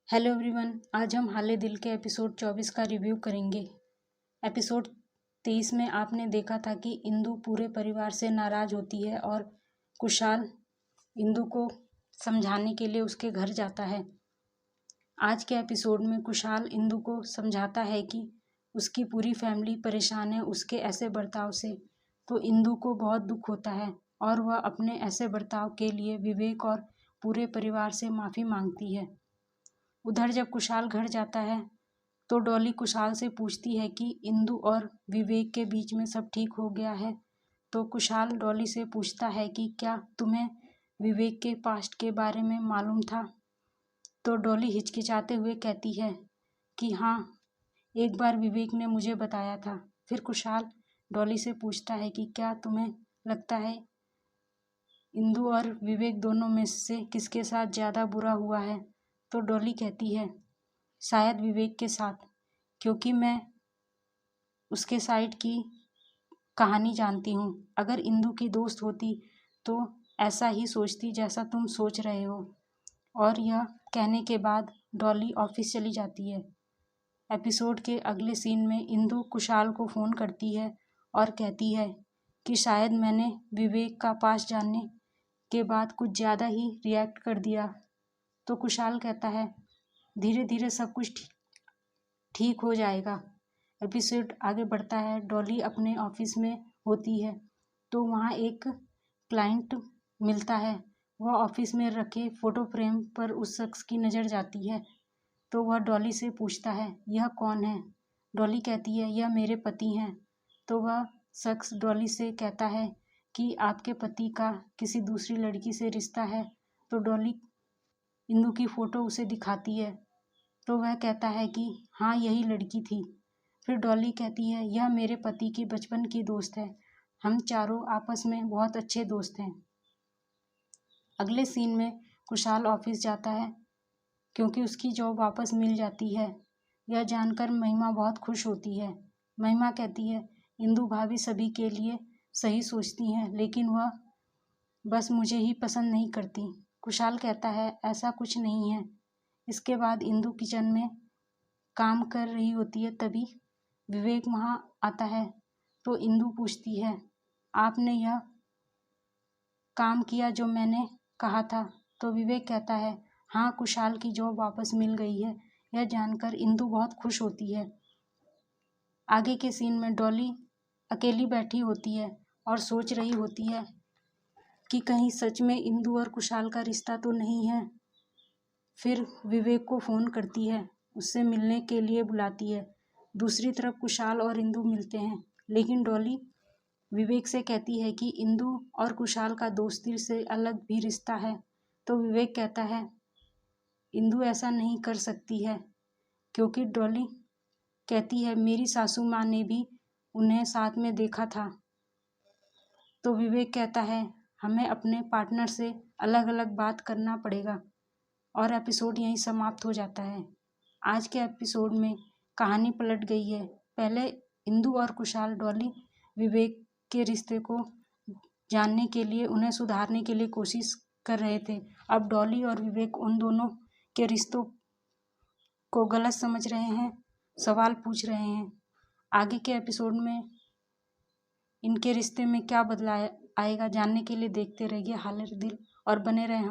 Hello everyone, आज हम हाले दिल के एपिसोड 24 का रिव्यू करेंगे। एपिसोड 23 में आपने देखा था कि इंदु पूरे परिवार से नाराज होती है और कुशाल इंदु को समझाने के लिए उसके घर जाता है। आज के एपिसोड में कुशाल इंदु को समझाता है कि उसकी पूरी फैमिली परेशान है उसके ऐसे बर्ताव से। तो इंदु को बहुत दुख होता है और वह अपने ऐसे बर्ताव के लिए विवेक और पूरे परिवार से माफ़ी मांगती है। उधर जब कुशाल घर जाता है तो डॉली कुशाल से पूछती है कि इंदु और विवेक के बीच में सब ठीक हो गया है। तो कुशाल डॉली से पूछता है कि क्या तुम्हें विवेक के पास्ट के बारे में मालूम था। तो डॉली हिचकिचाते हुए कहती है कि हाँ, एक बार विवेक ने मुझे बताया था। फिर कुशाल डॉली से पूछता है कि क्या तुम्हें लगता है इंदु और विवेक दोनों में से किसके साथ ज़्यादा बुरा हुआ है। तो डॉली कहती है शायद विवेक के साथ, क्योंकि मैं उसके साइड की कहानी जानती हूँ। अगर इंदु की दोस्त होती तो ऐसा ही सोचती जैसा तुम सोच रहे हो। और यह कहने के बाद डॉली ऑफिस चली जाती है। एपिसोड के अगले सीन में इंदु कुशाल को फ़ोन करती है और कहती है कि शायद मैंने विवेक का पास जानने के बाद कुछ ज़्यादा ही रिएक्ट कर दिया। तो कुशाल कहता है धीरे धीरे सब कुछ ठीक हो जाएगा। एपिसोड आगे बढ़ता है। डॉली अपने ऑफिस में होती है तो वहाँ एक क्लाइंट मिलता है। वह ऑफिस में रखे फ़ोटो फ्रेम पर उस शख्स की नज़र जाती है तो वह डॉली से पूछता है यह कौन है। डॉली कहती है यह मेरे पति हैं। तो वह शख्स डॉली से कहता है कि आपके पति का किसी दूसरी लड़की से रिश्ता है। तो डॉली इंदु की फ़ोटो उसे दिखाती है तो वह कहता है कि हाँ, यही लड़की थी। फिर डॉली कहती है यह मेरे पति की बचपन की दोस्त है, हम चारों आपस में बहुत अच्छे दोस्त हैं। अगले सीन में कुशाल ऑफिस जाता है क्योंकि उसकी जॉब वापस मिल जाती है। यह जानकर महिमा बहुत खुश होती है। महिमा कहती है इंदु भाभी सभी के लिए सही सोचती हैं, लेकिन वह बस मुझे ही पसंद नहीं करती। कुशाल कहता है ऐसा कुछ नहीं है। इसके बाद इंदु किचन में काम कर रही होती है, तभी विवेक वहाँ आता है। तो इंदु पूछती है आपने यह काम किया जो मैंने कहा था। तो विवेक कहता है हाँ, कुशाल की जॉब वापस मिल गई है। यह जानकर इंदु बहुत खुश होती है। आगे के सीन में डॉली अकेली बैठी होती है और सोच रही होती है कि कहीं सच में इंदु और कुशाल का रिश्ता तो नहीं है। फिर विवेक को फ़ोन करती है, उससे मिलने के लिए बुलाती है। दूसरी तरफ कुशाल और इंदु मिलते हैं, लेकिन डॉली विवेक से कहती है कि इंदु और कुशाल का दोस्ती से अलग भी रिश्ता है। तो विवेक कहता है इंदु ऐसा नहीं कर सकती है, क्योंकि डॉली कहती है मेरी सासू माँ ने भी उन्हें साथ में देखा था। तो विवेक कहता है हमें अपने पार्टनर से अलग अलग बात करना पड़ेगा। और एपिसोड यहीं समाप्त हो जाता है। आज के एपिसोड में कहानी पलट गई है। पहले इंदु और कुशाल डॉली विवेक के रिश्ते को जानने के लिए, उन्हें सुधारने के लिए कोशिश कर रहे थे। अब डॉली और विवेक उन दोनों के रिश्तों को गलत समझ रहे हैं, सवाल पूछ रहे हैं। आगे के एपिसोड में इनके रिश्ते में क्या बदलाव आएगा जानने के लिए देखते रहिए हाले दिल और बने रहे हम।